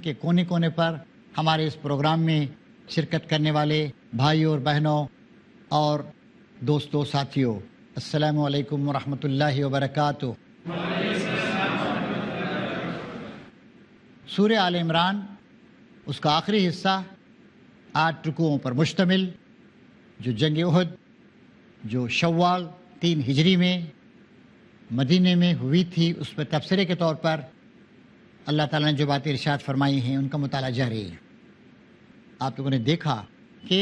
کے کونے کونے پر ہمارے اس پروگرام میں شرکت کرنے والے بھائیوں اور بہنوں اور دوستوں ساتھیوں، السلام علیکم ورحمۃ اللہ وبرکاتہ۔ سورہ آل عمران اس کا آخری حصہ 8 رکوعوں پر مشتمل، جو جنگ احد جو شوال 3 ہجری میں مدینے میں ہوئی تھی، اس پر تبصرے کے طور پر اللہ تعالیٰ نے جو باتیں ارشاد فرمائی ہیں ان کا مطالعہ جاری ہے۔ آپ لوگوں نے دیکھا کہ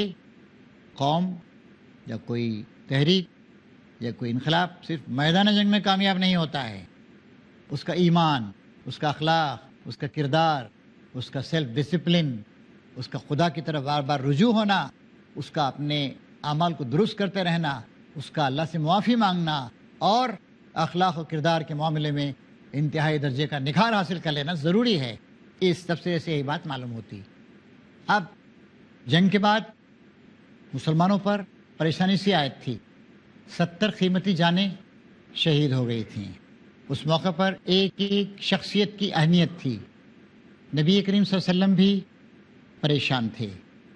قوم یا کوئی تحریک یا کوئی انقلاب صرف میدان جنگ میں کامیاب نہیں ہوتا ہے، اس کا ایمان، اس کا اخلاق، اس کا کردار، اس کا سیلف ڈسپلن، اس کا خدا کی طرف بار بار رجوع ہونا، اس کا اپنے اعمال کو درست کرتے رہنا، اس کا اللہ سے معافی مانگنا اور اخلاق و کردار کے معاملے میں انتہائی درجے کا نکھار حاصل کر لینا ضروری ہے۔ اس تبصرے سے یہی بات معلوم ہوتی۔ اب جنگ کے بعد مسلمانوں پر پریشانی سی عائد تھی، 70 قیمتی جانیں شہید ہو گئی تھیں۔ اس موقع پر ایک ایک شخصیت کی اہمیت تھی۔ نبی کریم صلی اللہ علیہ وسلم بھی پریشان تھے،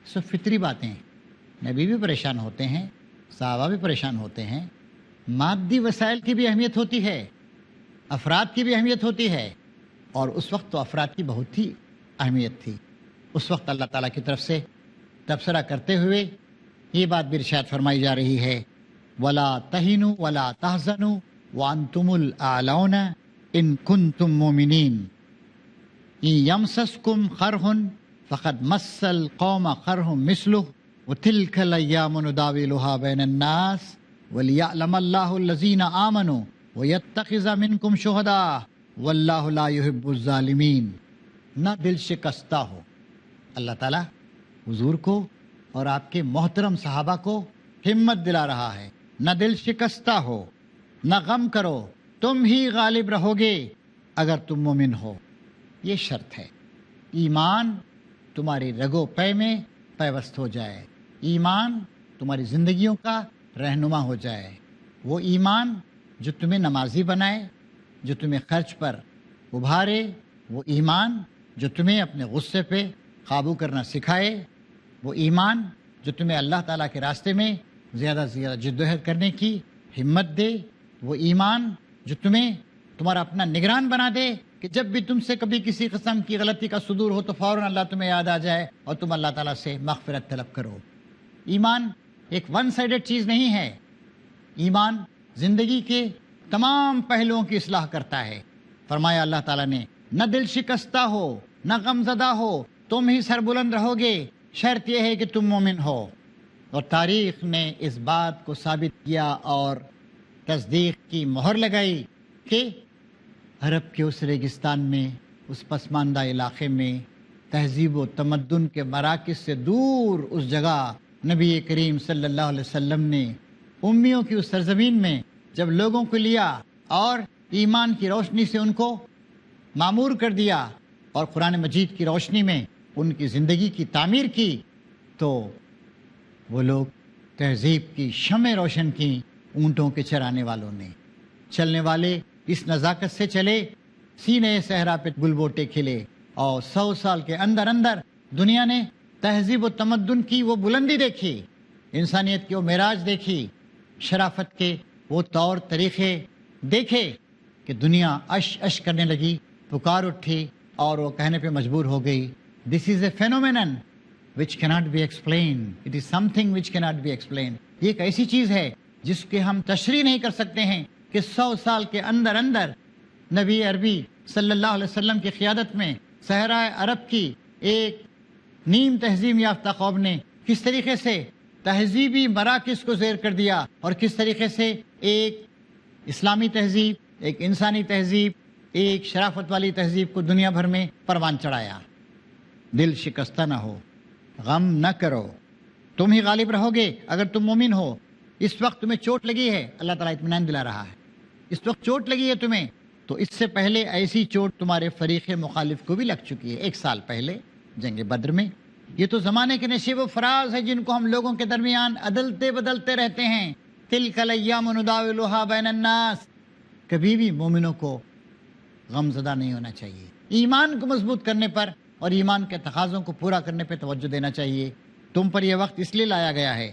سب فطری باتیں، نبی بھی پریشان ہوتے ہیں، صحابہ بھی پریشان ہوتے ہیں۔ مادی وسائل کی بھی اہمیت ہوتی ہے، افراد کی بھی اہمیت ہوتی ہے، اور اس وقت تو افراد کی بہت ہی اہمیت تھی۔ اس وقت اللہ تعالیٰ کی طرف سے تبصرہ کرتے ہوئے یہ بات بھی ارشاد فرمائی جا رہی ہے، وَلَا تَهِنُوا وَلَا تَحْزَنُوا وَأَنْتُمُ الْأَعْلَوْنَ إِن كُنتُم مُّؤْمِنِينَ إِن يَمْسَسْكُمْ قَرْحٌ فَقَدْ مَسَّ الْقَوْمَ قَرْحٌ مِثْلُهُ وَتِلْكَ الْأَيَّامُ نُدَاوِلُهَا بَيْنَ النَّاسِ وَلِيَعْلَمَ اللَّهُ الَّذِينَ آمَنُوا وَيَتَّخِذَ مِنكُمْ شُهَدَاءَ وَاللَّهُ لَا يُحِبُّ الظَّالِمِينَ۔ نہ دل شکستہ ہو، اللہ تعالیٰ حضور کو اور آپ کے محترم صحابہ کو ہمت دلا رہا ہے، نہ دل شکستہ ہو، نہ غم کرو، تم ہی غالب رہو گے اگر تم مومن ہو۔ یہ شرط ہے، ایمان تمہاری رگو پے میں پیوست ہو جائے، ایمان تمہاری زندگیوں کا رہنما ہو جائے، وہ ایمان جو تمہیں نمازی بنائے، جو تمہیں خرچ پر ابھارے، وہ ایمان جو تمہیں اپنے غصے پہ قابو کرنا سکھائے، وہ ایمان جو تمہیں اللہ تعالیٰ کے راستے میں زیادہ سے زیادہ جدوجہد کرنے کی ہمت دے، وہ ایمان جو تمہیں تمہارا اپنا نگران بنا دے کہ جب بھی تم سے کبھی کسی قسم کی غلطی کا صدور ہو تو فوراً اللہ تمہیں یاد آ جائے اور تم اللہ تعالیٰ سے مغفرت طلب کرو۔ ایمان ایک ون سائیڈڈ چیز نہیں ہے، ایمان زندگی کے تمام پہلوؤں کی اصلاح کرتا ہے۔ فرمایا اللہ تعالیٰ نے، نہ دل شکستہ ہو، نہ غم زدہ ہو، تم ہی سربلند رہو گے، شرط یہ ہے کہ تم مومن ہو۔ اور تاریخ نے اس بات کو ثابت کیا اور تصدیق کی مہر لگائی کہ عرب کے اس ریگستان میں، اس پسماندہ علاقے میں، تہذیب و تمدن کے مراکز سے دور اس جگہ نبی کریم صلی اللہ علیہ وسلم نے امیوں کی اس سرزمین میں جب لوگوں کو لیا اور ایمان کی روشنی سے ان کو معمور کر دیا اور قرآن مجید کی روشنی میں ان کی زندگی کی تعمیر کی، تو وہ لوگ تہذیب کی شمع روشن کی اونٹوں کے چرانے والوں نے۔ چلنے والے اس نزاکت سے چلے، سینے صحرا پہ گل بوٹے کھلے، اور 100 سال کے اندر اندر دنیا نے تہذیب و تمدن کی وہ بلندی دیکھی، انسانیت کی وہ معراج دیکھی، شرافت کے وہ طور طریقے دیکھے کہ دنیا اش اش کرنے لگی، پکار اٹھی اور وہ کہنے پہ مجبور ہو گئی، دس از اے phenomenon which cannot be explained, it is something which cannot be explained۔ یہ ایک ایسی چیز ہے جس کے ہم تشریح نہیں کر سکتے ہیں کہ 100 سال کے اندر اندر نبی عربی صلی اللہ علیہ وسلم کی قیادت میں صحرائے عرب کی ایک نیم تہذیب یافتہ قوم نے کس طریقے سے تہذیبی مراکز کو زیر کر دیا اور کس طریقے سے ایک اسلامی تہذیب، ایک انسانی تہذیب، ایک شرافت والی تہذیب کو دنیا بھر میں پروان چڑھایا۔ دل شکستہ نہ ہو، غم نہ کرو، تم ہی غالب رہو گے اگر تم مومن ہو۔ اس وقت تمہیں چوٹ لگی ہے، اللہ تعالیٰ اطمینان دلا رہا ہے، اس وقت چوٹ لگی ہے تمہیں، تو اس سے پہلے ایسی چوٹ تمہارے فریق مخالف کو بھی لگ چکی ہے 1 سال پہلے جنگ بدر میں۔ یہ تو زمانے کے نشیب و فراز ہے جن کو ہم لوگوں کے درمیان عدلتے بدلتے رہتے ہیں۔ تلک الایام نداولها بین الناس۔ کبھی بھی مومنوں کو غم زدہ نہیں ہونا چاہیے، ایمان کو مضبوط کرنے پر اور ایمان کے تقاضوں کو پورا کرنے پہ توجہ دینا چاہیے۔ تم پر یہ وقت اس لیے لایا گیا ہے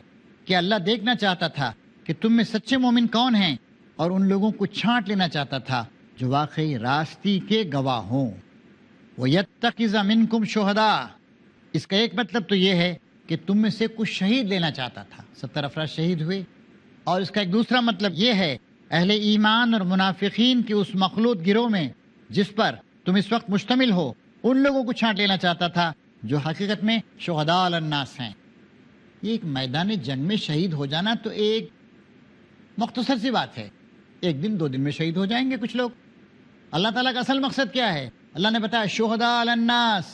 کہ اللہ دیکھنا چاہتا تھا کہ تم میں سچے مومن کون ہیں، اور ان لوگوں کو چھانٹ لینا چاہتا تھا جو واقعی راستی کے گواہ ہوں۔ وَيَتَّخِذَ مِنْكُمْ شُهَدَاءَ، اس کا ایک مطلب تو یہ ہے کہ تم میں سے کچھ شہید لینا چاہتا تھا، 70 افراد شہید ہوئے، اور اس کا ایک دوسرا مطلب یہ ہے اہل ایمان اور منافقین کی اس مخلوط گروہ میں جس پر تم اس وقت مشتمل ہو، ان لوگوں کو چھانٹ لینا چاہتا تھا جو حقیقت میں شہداء علی الناس ہیں۔ یہ ایک میدان جنگ میں شہید ہو جانا تو ایک مختصر سی بات ہے، 1 دن 2 دن میں شہید ہو جائیں گے کچھ لوگ۔ اللہ تعالیٰ کا اصل مقصد کیا ہے؟ اللہ نے بتایا شہداء علی الناس،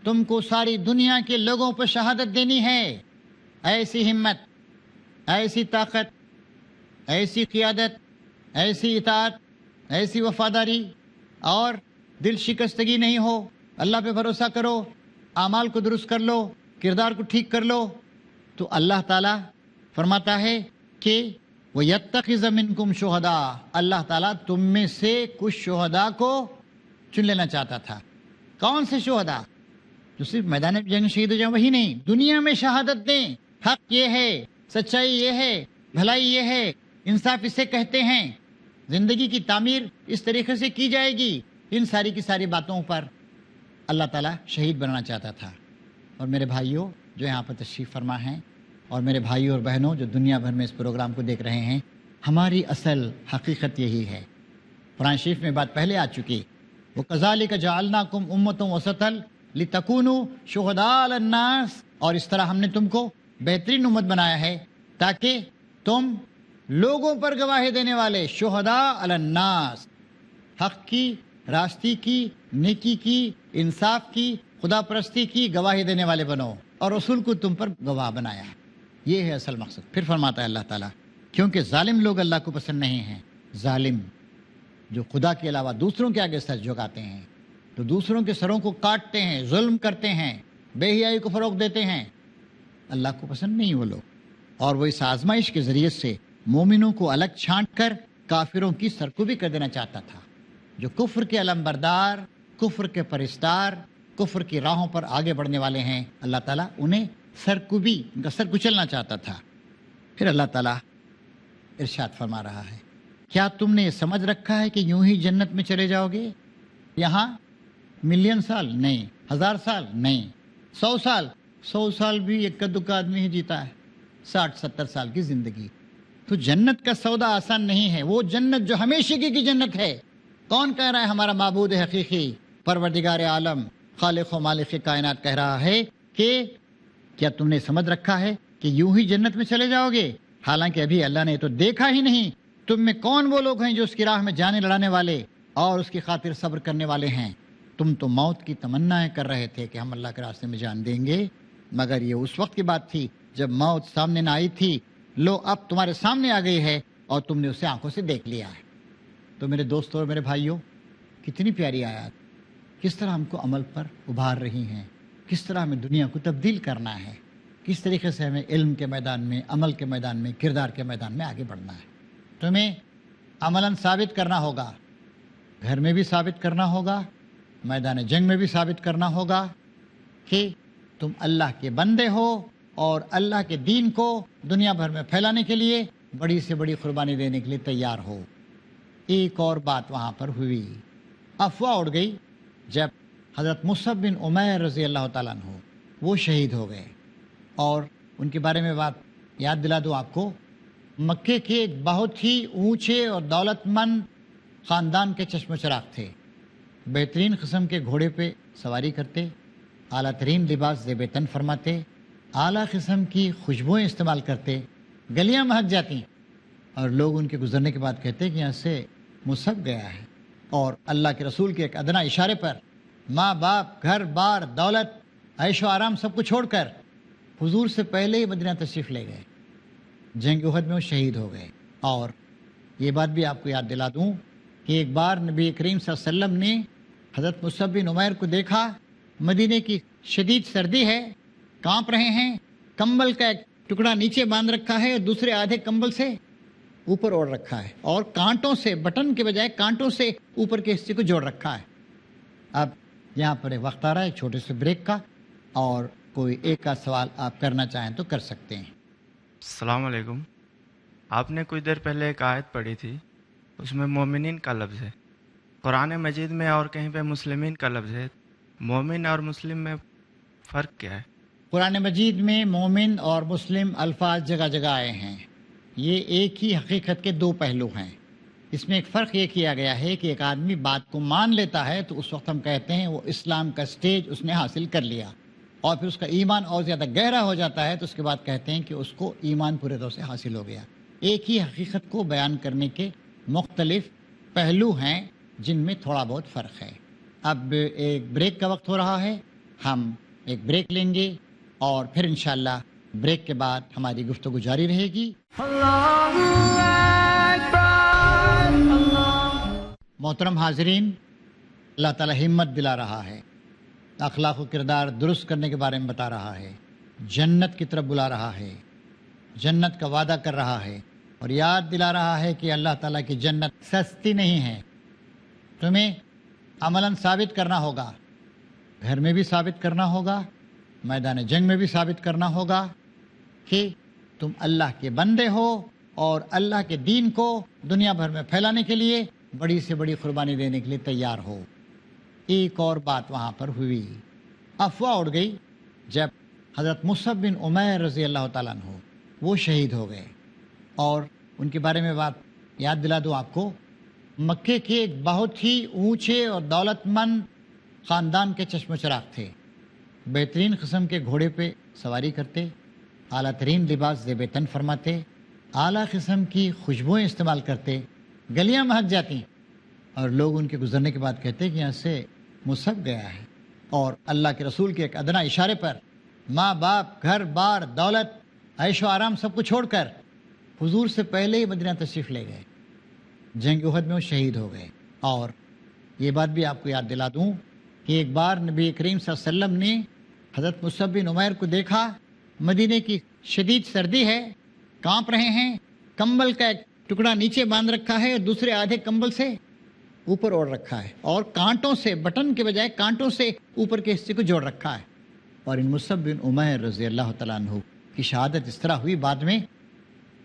تم کو ساری دنیا کے لوگوں پر شہادت دینی ہے۔ ایسی ہمت، ایسی طاقت، ایسی قیادت، ایسی اطاعت، ایسی وفاداری اور دل شکستگی نہیں ہو، اللہ پہ بھروسہ کرو، اعمال کو درست کر لو، کردار کو ٹھیک کر لو، تو اللہ تعالیٰ فرماتا ہے کہ وَيَتَّخِذَ مِنْكُمْ شُهَدَاءَ، اللہ تعالیٰ تم میں سے کچھ شہداء کو چن لینا چاہتا تھا۔ کون سے شہداء؟ جو صرف میدان جنگ شہید ہو جائیں وہی نہیں، دنیا میں شہادت دیں۔ حق یہ ہے، سچائی یہ ہے، بھلائی یہ ہے، انصاف اسے کہتے ہیں، زندگی کی تعمیر اس طریقے سے کی جائے گی، ان ساری کی ساری باتوں پر اللہ تعالیٰ شہید بنانا چاہتا تھا۔ اور میرے بھائیوں جو یہاں پر تشریف فرما ہیں، اور میرے بھائیوں اور بہنوں جو دنیا بھر میں اس پروگرام کو دیکھ رہے ہیں، ہماری اصل حقیقت یہی ہے۔ قرآن شریف میں بات پہلے آ چکی، وَكَذَلِكَ جَعَلْنَاكُمْ أُمَّةً وَسَطًا لِتَكُونُوا شُهَدَاءَ عَلَى النَّاسِ، اور اس طرح ہم نے تم کو بہترین امت بنایا ہے تاکہ تم لوگوں پر گواہی دینے والے، شہداء علی الناس، حق کی، راستی کی، نیکی کی، انصاف کی، خدا پرستی کی گواہی دینے والے بنو، اور رسول کو تم پر گواہ بنایا۔ یہ ہے اصل مقصد۔ پھر فرماتا ہے اللہ تعالیٰ کیونکہ ظالم لوگ اللہ کو پسند نہیں ہیں، ظالم جو خدا کے علاوہ دوسروں کے آگے سر جھکاتے ہیں، تو دوسروں کے سروں کو کاٹتے ہیں، ظلم کرتے ہیں، بے حیائی کو فروغ دیتے ہیں، اللہ کو پسند نہیں وہ لوگ۔ اور وہ اس آزمائش کے ذریعے سے مومنوں کو الگ چھانٹ کر کافروں کی سرکوبی کر دینا چاہتا تھا۔ جو کفر کے علم بردار، کفر کے پرستار، کفر کی راہوں پر آگے بڑھنے والے ہیں، اللہ تعالیٰ انہیں سرکوبی، ان کا سر کچلنا چاہتا تھا۔ پھر اللہ تعالیٰ ارشاد فرما رہا ہے، کیا تم نے یہ سمجھ رکھا ہے کہ یوں ہی جنت میں چلے جاؤ گے؟ یہاں ملین سال نہیں، 1000 سال نہیں، 100 سال، 100 سال بھی ایک دکا آدمی ہی جیتا ہے، 60-70 سال کی زندگی۔ تو جنت کا سودا آسان نہیں ہے، وہ جنت جو ہمیشہ کی جنت ہے۔ کون کہہ رہا ہے؟ ہمارا معبود حقیقی، پروردگار عالم، خالق و مالک کائنات کہہ رہا ہے کہ کیا تم نے سمجھ رکھا ہے کہ یوں ہی جنت میں چلے جاؤ گے؟ حالانکہ ابھی اللہ نے تو دیکھا ہی نہیں تم میں کون وہ لوگ ہیں جو اس کی راہ میں جانے لڑانے والے اور اس کی خاطر صبر کرنے والے ہیں۔ تم تو موت کی تمنائیں کر رہے تھے کہ ہم اللہ کے راستے میں جان دیں گے، مگر یہ اس وقت کی بات تھی جب موت سامنے نہ آئی تھی۔ لو اب تمہارے سامنے آ گئی ہے اور تم نے اسے آنکھوں سے دیکھ لیا ہے۔ تو میرے دوستوں اور میرے بھائیوں، کتنی پیاری آیات، کس طرح ہم کو عمل پر ابھار رہی ہیں، کس طرح ہمیں دنیا کو تبدیل کرنا ہے، کس طریقے سے ہمیں علم کے میدان میں، عمل کے میدان میں، کردار کے میدان میں آگے بڑھنا ہے۔ تمہیں عملاً ثابت کرنا ہوگا، گھر میں بھی ثابت کرنا ہوگا، میدان جنگ میں بھی ثابت کرنا ہوگا کہ تم اللہ کے بندے ہو اور اللہ کے دین کو دنیا بھر میں پھیلانے کے لیے بڑی سے بڑی قربانی دینے کے لیے تیار ہو۔ ایک اور بات وہاں پر ہوئی، افواہ اڑ گئی جب حضرت مصعب بن عمیر رضی اللہ تعالیٰ عنہ وہ شہید ہو گئے، اور ان کے بارے میں بات یاد دلا دوں آپ کو، مکے کے ایک بہت ہی اونچے اور دولت مند خاندان کے چشم و چراغ تھے، بہترین قسم کے گھوڑے پہ سواری کرتے، اعلیٰ ترین لباس زیب تن فرماتے، اعلیٰ قسم کی خوشبوئیں استعمال کرتے، گلیاں مہک جاتی، اور لوگ ان کے گزرنے کے بعد کہتے کہ یہاں سے مصعب گیا ہے، اور اللہ کے رسول کے ایک ادنا اشارے پر ماں باپ، گھر بار، دولت، عیش و آرام سب کو چھوڑ کر حضور سے پہلے ہی مدینہ تشریف لے گئے، جنگ احد میں وہ شہید ہو گئے۔ اور یہ بات بھی آپ کو یاد دلا دوں کہ ایک بار نبی کریم صلی اللہ علیہ وسلم نے حضرت مصعب بن عمیر کو دیکھا، مدینے کی شدید سردی ہے، کانپ رہے ہیں، کمبل کا ایک ٹکڑا نیچے باندھ رکھا ہے اور دوسرے آدھے کمبل سے اوپر اوڑھ رکھا ہے، اور کانٹوں سے، بٹن کے بجائے کانٹوں سے اوپر کے حصے کو جوڑ رکھا ہے۔ اب یہاں پر ایک وقت آ رہا ہے ایک چھوٹے سے بریک کا، اور کوئی ایک کا سوال آپ کرنا چاہیں تو کر سکتے ہیں۔ السلام علیکم۔ آپ نے کچھ دیر پہلے ایک آیت پڑھی تھی، اس میں مومنین کا لفظ ہے، قرآن مجید میں اور کہیں پہ مسلمین کا لفظ ہے، مومن اور مسلم میں فرق کیا ہے؟ قرآن مجید میں مومن اور مسلم الفاظ جگہ جگہ آئے ہیں، یہ ایک ہی حقیقت کے دو پہلو ہیں۔ اس میں ایک فرق یہ کیا گیا ہے کہ ایک آدمی بات کو مان لیتا ہے تو اس وقت ہم کہتے ہیں وہ اسلام کا سٹیج اس نے حاصل کر لیا، اور پھر اس کا ایمان اور زیادہ گہرا ہو جاتا ہے تو اس کے بعد کہتے ہیں کہ اس کو ایمان پورے طور سے حاصل ہو گیا۔ ایک ہی حقیقت کو بیان کرنے کے مختلف پہلو ہیں جن میں تھوڑا بہت فرق ہے۔ اب ایک بریک کا وقت ہو رہا ہے، ہم ایک بریک لیں گے اور پھر انشاءاللہ بریک کے بعد ہماری گفتگو جاری رہے گی۔ محترم حاضرین، اللہ تعالیٰ ہمت دلا رہا ہے، اخلاق و کردار درست کرنے کے بارے میں بتا رہا ہے، جنت کی طرف بلا رہا ہے، جنت کا وعدہ کر رہا ہے، اور یاد دلا رہا ہے کہ اللہ تعالیٰ کی جنت سستی نہیں ہے، تمہیں عملاً ثابت کرنا ہوگا، گھر میں بھی ثابت کرنا ہوگا، میدان جنگ میں بھی ثابت کرنا ہوگا کہ تم اللہ کے بندے ہو اور اللہ کے دین کو دنیا بھر میں پھیلانے کے لیے بڑی سے بڑی قربانی دینے کے لیے تیار ہو۔ ایک اور بات وہاں پر ہوئی، افواہ اڑ گئی جب حضرت مصعب بن عمیر رضی اللہ تعالیٰ عنہ وہ شہید ہو گئے، اور ان کے بارے میں بات یاد دلا دوں آپ کو، مکے کے ایک بہت ہی اونچے اور دولت مند خاندان کے چشم و چراغ تھے، بہترین قسم کے گھوڑے پہ سواری کرتے، اعلیٰ ترین لباس زیب تن فرماتے، اعلیٰ قسم کی خوشبوئیں استعمال کرتے، گلیاں مہک جاتی، اور لوگ ان کے گزرنے کے بعد کہتے کہ یہاں سے مصعب گیا ہے، اور اللہ کے رسول کے ایک ادنا اشارے پر ماں باپ، گھر بار، دولت، عیش و آرام سب کو چھوڑ کر حضور سے پہلے ہی مدینہ تشریف لے گئے، جنگ احد میں وہ شہید ہو گئے۔ اور یہ بات بھی آپ کو یاد دلا دوں کہ ایک بار نبی کریم صلی اللہ علیہ وسلم نے حضرت مصعب بن عمیر کو دیکھا، مدینے کی شدید سردی ہے، کانپ رہے ہیں، کمبل کا ایک ٹکڑا نیچے باندھ رکھا ہے اور دوسرے آدھے کمبل سے اوپر اوڑھ رکھا ہے، اور کانٹوں سے، بٹن کے بجائے کانٹوں سے اوپر کے حصے کو جوڑ رکھا ہے۔ اور ان مصعب بن عمیر رضی اللہ تعالیٰ عنہ کی شہادت اس طرح ہوئی بعد میں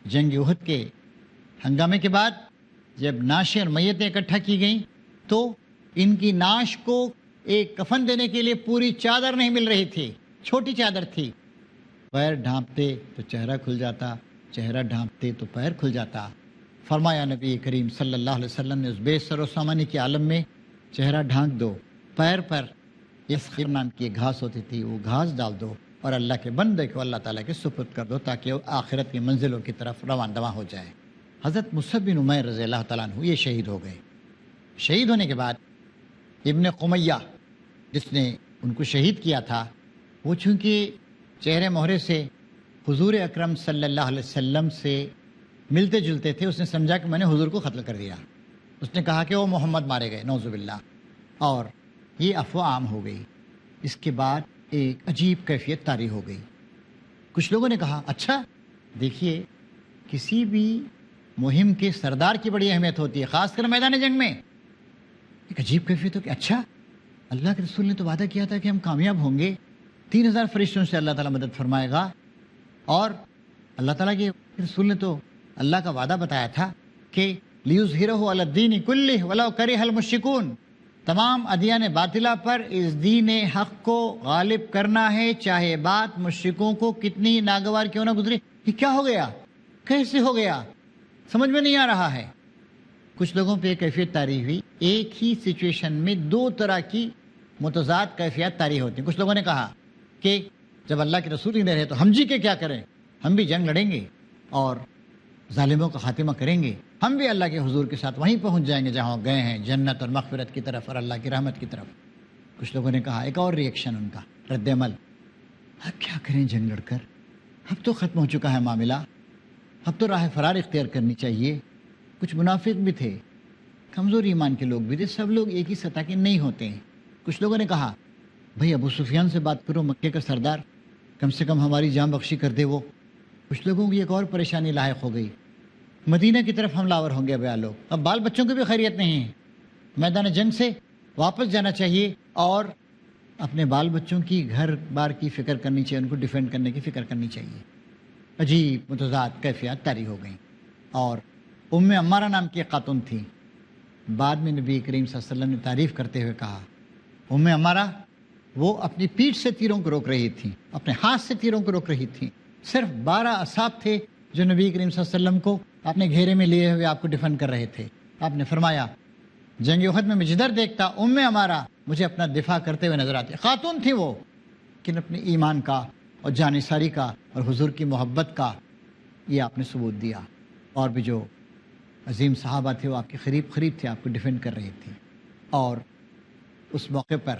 جنگ احد کے ہنگامے کے بعد جب ناشیں اور میتیں اکٹھا کی گئیں تو ان کی ناش کو ایک کفن دینے کے لیے پوری چادر نہیں مل رہی تھی، چھوٹی چادر تھی، پیر ڈھانپتے تو چہرہ کھل جاتا، چہرہ ڈھانپتے تو پیر کھل جاتا۔ فرمایا نبی کریم صلی اللہ علیہ وسلم نے اس بے سر و سامانی کے عالم میں چہرہ ڈھانک دو، پیر پر اس نام کی گھاس ہوتی تھی وہ گھاس ڈال دو، اور اللہ کے بندے کو اللہ تعالیٰ کے سپرد کر دو تاکہ وہ آخرت کی منزلوں کی طرف روان دواں ہو جائے۔ حضرت مصعب بن عمیر رضی اللہ تعالیٰ عنہ یہ شہید ہو گئے۔ شہید ہونے کے بعد ابن قمیہ جس نے ان کو شہید کیا تھا، وہ چونکہ چہرے مہرے سے حضور اکرم صلی اللہ علیہ وسلم سے ملتے جلتے تھے، اس نے سمجھا کہ میں نے حضور کو قتل کر دیا، اس نے کہا کہ وہ محمد مارے گئے، نعوذ باللہ، اور یہ افواہ عام ہو گئی۔ اس کے بعد ایک عجیب کیفیت طاری ہو گئی، کچھ لوگوں نے کہا اچھا دیکھیے کسی بھی مہم کے سردار کی بڑی اہمیت ہوتی ہے، خاص کر میدان جنگ میں۔ ایک عجیب کیفیت ہو کہ اچھا اللہ کے رسول نے تو وعدہ کیا تھا کہ ہم کامیاب ہوں گے، 3000 فرشتوں سے اللہ تعالیٰ مدد فرمائے گا، اور اللہ تعالیٰ کے رسول نے تو اللہ کا وعدہ بتایا تھا کہ لیظہرہ علی الدین کلہ ولو کرہ المشرکون، تمام ادیان باطلہ پر اس دین حق کو غالب کرنا ہے چاہے بات مشرکوں کو کتنی ناگوار کیوں نہ گزرے۔ یہ کیا ہو گیا، کیسے ہو گیا، سمجھ میں نہیں آ رہا ہے۔ کچھ لوگوں پہ کیفیت طاری ہوئی، ایک ہی سچویشن میں دو طرح کی متضاد کیفیت طاری ہوتی ہیں۔ کچھ لوگوں نے کہا کہ جب اللہ کے رسول ہی نہیں رہے تو ہم جی کے کیا کریں، ہم بھی جنگ لڑیں گے اور ظالموں کا خاتمہ کریں گے، ہم بھی اللہ کے حضور کے ساتھ وہیں پہنچ جائیں گے جہاں گئے ہیں، جنت اور مغفرت کی طرف اور اللہ کی رحمت کی طرف۔ کچھ لوگوں نے کہا، ایک اور ریئیکشن ان کا رد عمل، اب کیا کریں جنگ لڑ کر، اب تو ختم ہو چکا ہے معاملہ، اب تو راہ فرار اختیار کرنی چاہیے۔ کچھ منافق بھی تھے، کمزور ایمان کے لوگ بھی تھے، سب لوگ ایک ہی سطح کے نہیں ہوتے ہیں۔ کچھ لوگوں نے کہا بھئی ابو سفیان سے بات کرو، مکے کا سردار، کم سے کم ہماری جان بخشی کر دے وہ۔ کچھ لوگوں کی ایک اور پریشانی لاحق ہو گئی، مدینہ کی طرف حملہ آور ہوں گے اب لوگ، اب بال بچوں کی بھی خیریت نہیں ہے، میدان جنگ سے واپس جانا چاہیے اور اپنے بال بچوں کی گھر بار کی فکر کرنی چاہیے، ان کو ڈیفینڈ کرنے کی فکر کرنی چاہیے۔ عجیب متضاد کیفیات طاری ہو گئیں۔ اور ام عمارہ نام کی ایک خاتون تھی، بعد میں نبی کریم صلی اللہ علیہ وسلم نے تعریف کرتے ہوئے کہا، ام عمارہ وہ اپنی پیٹھ سے تیروں کو روک رہی تھیں، اپنے ہاتھ سے تیروں کو روک رہی تھیں۔ صرف 12 اصحاب تھے جو نبی کریم صلی اللہ علیہ وسلم کو اپنے گھیرے میں لیے ہوئے آپ کو ڈیفینڈ کر رہے تھے۔ آپ نے فرمایا جنگ احد میں جدھر دیکھتا ام عمارہ مجھے اپنا دفاع کرتے ہوئے نظر آتے۔ خاتون تھی وہ، لیکن اپنے ایمان کا اور جانثاری کا اور حضور کی محبت کا یہ آپ نے ثبوت دیا۔ اور بھی جو عظیم صحابہ تھے وہ آپ کے قریب تھے، آپ کو ڈیفینڈ کر رہے تھے۔ اور اس موقع پر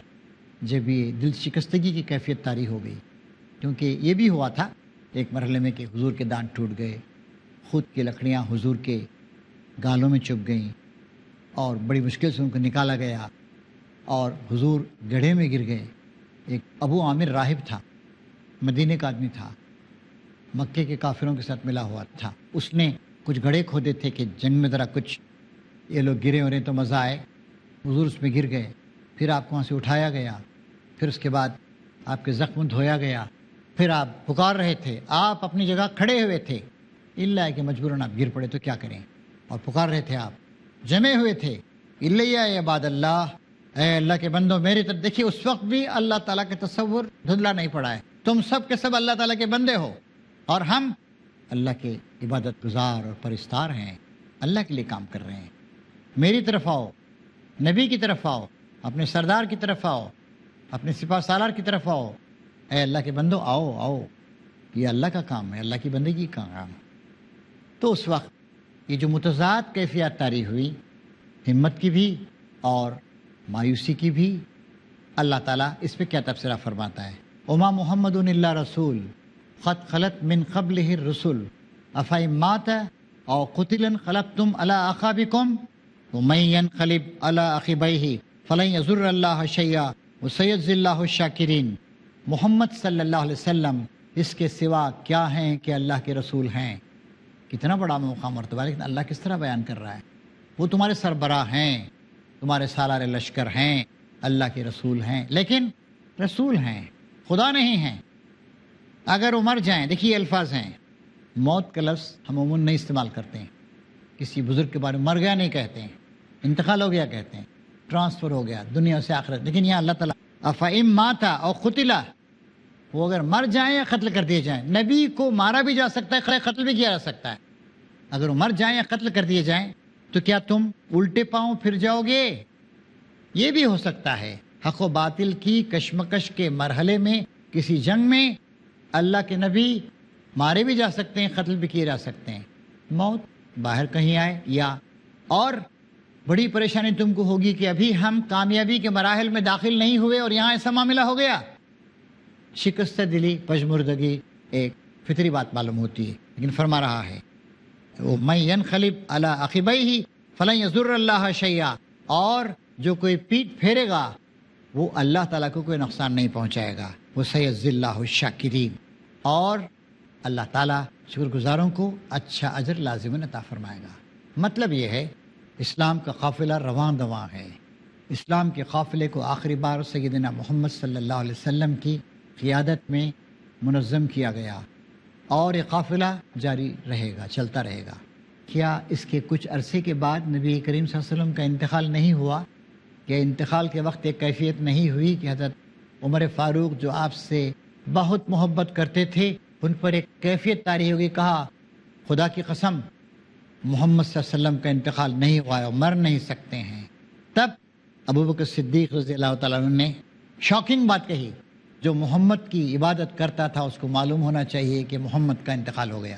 جب یہ دل شکستگی کی کیفیت طاری ہو گئی، کیونکہ یہ بھی ہوا تھا ایک مرحلے میں کہ حضور کے دانت ٹوٹ گئے، خود کی لکڑیاں حضور کے گالوں میں چپ گئیں اور بڑی مشکل سے ان کو نکالا گیا، اور حضور گڑھے میں گر گئے۔ ایک ابو عامر راہب تھا، مدینے کا آدمی تھا، مکے کے کافروں کے ساتھ ملا ہوا تھا۔ اس نے کچھ گڑھے کھودے تھے کہ جنگ میں ذرا کچھ یہ لوگ گرے ہو رہے تو مزہ آئے۔ حضور اس میں گر گئے، پھر آپ کو وہاں سے اٹھایا گیا، پھر اس کے بعد آپ کے زخم دھویا گیا، پھر آپ پکار رہے تھے، آپ اپنی جگہ کھڑے ہوئے تھے، اللہ ہے کہ مجبوراً آپ گر پڑے تو کیا کریں، اور پکار رہے تھے، آپ جمے ہوئے تھے، اللہ عباد اللہ، اے اللہ کے بندوں میری طرف دیکھیے۔ اس وقت بھی اللہ تعالیٰ کے تصور دھندلا نہیں پڑا ہے، تم سب کے سب اللہ تعالیٰ کے بندے ہو، اور ہم اللہ کے عبادت گزار اور پرستار ہیں، اللہ کے لیے کام کر رہے ہیں۔ میری طرف آؤ، نبی کی طرف آؤ، اپنے سردار کی طرف آؤ، اپنے سپاہ سالار کی طرف آؤ، اے اللہ کے بندو آؤ آؤ، یہ اللہ کا کام ہے، اللہ کی بندگی کا کام ہے۔ تو اس وقت یہ جو متضاد کیفیات طاری ہوئی، ہمت کی بھی اور مایوسی کی بھی، اللہ تعالیٰ اس پہ کیا تبصرہ فرماتا ہے؟ وما محمد الا رسول قد خلت من قبلہ الرسل افإن مات او قتل انقلبتم علی اعقابکم ومن ينقلب علی عقبیہ فلن یضر اللہ شیئا وسیجزی اللہ الشاکرین۔ محمد صلی اللہ علیہ وسلم اس کے سوا کیا ہیں کہ اللہ کے رسول ہیں۔ کتنا بڑا موقع مرتبہ، لیکن اللہ کس طرح بیان کر رہا ہے، وہ تمہارے سربراہ ہیں، تمہارے سالار لشکر ہیں، اللہ کے رسول ہیں، لیکن رسول ہیں، خدا نہیں ہیں۔ اگر وہ مر جائیں، دیکھیے الفاظ ہیں، موت کا لفظ ہم عموماً نہیں استعمال کرتے ہیں، کسی بزرگ کے بارے میں مر گیا نہیں کہتے ہیں، انتقال ہو گیا کہتے ہیں، ٹرانسفر ہو گیا دنیا سے آخرت، لیکن یہاں اللہ تعالیٰ افإن مات او قتل، وہ اگر مر جائیں یا قتل کر دیے جائیں۔ نبی کو مارا بھی جا سکتا ہے، قتل بھی کیا جا سکتا ہے، اگر وہ مر جائیں یا قتل کر دیے جائیں تو کیا تم الٹے پاؤں پھر جاؤ گے؟ یہ بھی ہو سکتا ہے حق و باطل کی کشمکش کے مرحلے میں، کسی جنگ میں اللہ کے نبی مارے بھی جا سکتے ہیں، قتل بھی کیے جا سکتے ہیں، موت باہر کہیں آئے، یا اور بڑی پریشانی تم کو ہوگی کہ ابھی ہم کامیابی کے مراحل میں داخل نہیں ہوئے اور یہاں ایسا معاملہ ہو گیا۔ شکست دلی، پژمردگی ایک فطری بات معلوم ہوتی ہے، لیکن فرما رہا ہے وَمَن يَنْقَلِبْ عَلَىٰ عَقِبَیْهِ فَلَن يَضُرَّ اللَّهَ شَیْئًا، اور جو کوئی پیٹ پھیرے گا وہ اللہ تعالیٰ کو کوئی نقصان نہیں پہنچائے گا، وَسَيَجْزِي اللَّهُ الشَّاکِرِینَ، اور اللہ تعالیٰ شکر گزاروں کو اچھا اجر لازم عطا فرمائے گا۔ مطلب یہ ہے اسلام کا قافلہ رواں دواں ہے۔ اسلام کے قافلے کو آخری بار سیدنا محمد صلی اللہ علیہ وسلم کی قیادت میں منظم کیا گیا، اور یہ قافلہ جاری رہے گا، چلتا رہے گا۔ کیا اس کے کچھ عرصے کے بعد نبی کریم صلی اللہ علیہ وسلم کا انتقال نہیں ہوا؟ کہ انتقال کے وقت ایک کیفیت نہیں ہوئی کہ حضرت عمر فاروق جو آپ سے بہت محبت کرتے تھے ان پر ایک کیفیت طاری ہوگی، کہا خدا کی قسم محمد صلی اللہ علیہ وسلم کا انتقال نہیں ہوا ہے اور مر نہیں سکتے ہیں۔ تب ابو بکر صدیق رضی اللہ تعالیٰ عنہ نے شاکنگ بات کہی، جو محمد کی عبادت کرتا تھا اس کو معلوم ہونا چاہیے کہ محمد کا انتقال ہو گیا،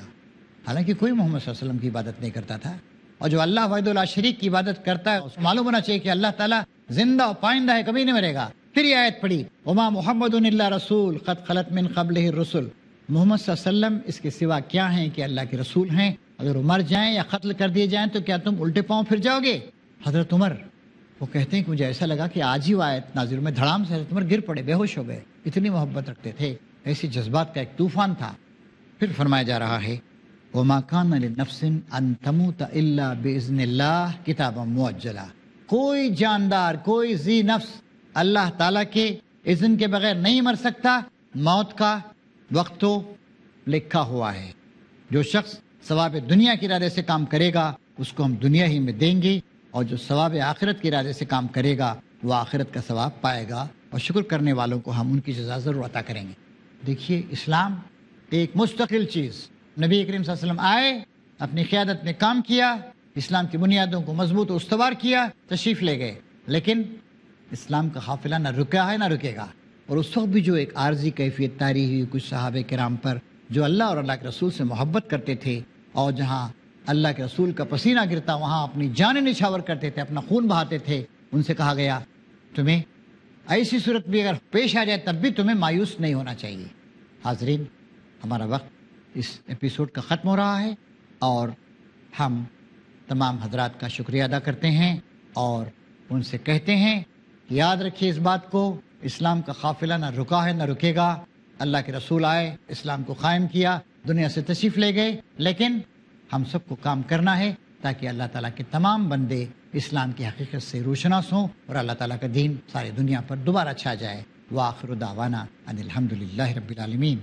حالانکہ کوئی محمد صلی اللہ علیہ وسلم کی عبادت نہیں کرتا تھا، اور جو اللہ وحدہ لا شریک کی عبادت کرتا ہے اس کو معلوم ہونا چاہیے کہ اللہ تعالیٰ زندہ و پائندہ ہے، کبھی نہیں مرے گا۔ پھر یہ آیت پڑھی وما محمد الا رسول قد خلت من قبلہ الرسل، محمد صلی اللہ علیہ وسلم اس کے سوا کیا ہیں کہ اللہ کے رسول ہیں، اگر وہ مر جائیں یا قتل کر دیے جائیں تو کیا تم الٹے پاؤں پھر جاؤ گے؟ حضرت عمر وہ کہتے ہیں کہ مجھے ایسا لگا کہ آج ہی وہ آیت نازل، میں دھڑام سے حضرت عمر گر پڑے، بے ہوش ہو گئے، اتنی محبت رکھتے تھے، ایسی جذبات کا ایک طوفان تھا۔ پھر فرمایا جا رہا ہے وما کان لنفس ان تموت الا باذن اللہ کتابا مؤجلا، کوئی جاندار، کوئی ذی نفس اللہ تعالیٰ کے اذن کے بغیر نہیں مر سکتا. موت کا وقت تو لکھا ہوا ہے. جو شخص ثواب دنیا کے ارادے سے کام کرے گا اس کو ہم دنیا ہی میں دیں گے، اور جو ثواب آخرت کے ارادے سے کام کرے گا وہ آخرت کا ثواب پائے گا، اور شکر کرنے والوں کو ہم ان کی جزا ضرور عطا کریں گے. دیکھیے اسلام ایک مستقل چیز. نبی کریم صلی اللہ علیہ وسلم آئے، اپنی قیادت میں کام کیا، اسلام کی بنیادوں کو مضبوط و استوار کیا، تشریف لے گئے، لیکن اسلام کا قافلہ نہ رکا ہے نہ رکے گا. اور اس وقت بھی جو ایک عارضی کیفیت طاری ہوئی کچھ صحابہ کرام پر جو اللہ اور اللہ کے رسول سے محبت کرتے تھے، اور جہاں اللہ کے رسول کا پسینہ گرتا وہاں اپنی جانیں نچھاور کرتے تھے، اپنا خون بہاتے تھے، ان سے کہا گیا تمہیں ایسی صورت بھی اگر پیش آ جائے تب بھی تمہیں مایوس نہیں ہونا چاہیے. حاضرین، ہمارا وقت اس ایپیسوڈ کا ختم ہو رہا ہے، اور ہم تمام حضرات کا شکریہ ادا کرتے ہیں اور ان سے کہتے ہیں کہ یاد رکھیے اس بات کو، اسلام کا قافلہ نہ رکا ہے نہ رکے گا. اللہ کے رسول آئے، اسلام کو قائم کیا، دنیا سے تشریف لے گئے، لیکن ہم سب کو کام کرنا ہے تاکہ اللہ تعالیٰ کے تمام بندے اسلام کی حقیقت سے روشناس ہوں اور اللہ تعالیٰ کا دین ساری دنیا پر دوبارہ چھا جائے. وآخر دعوانا ان الحمد للہ رب العالمین.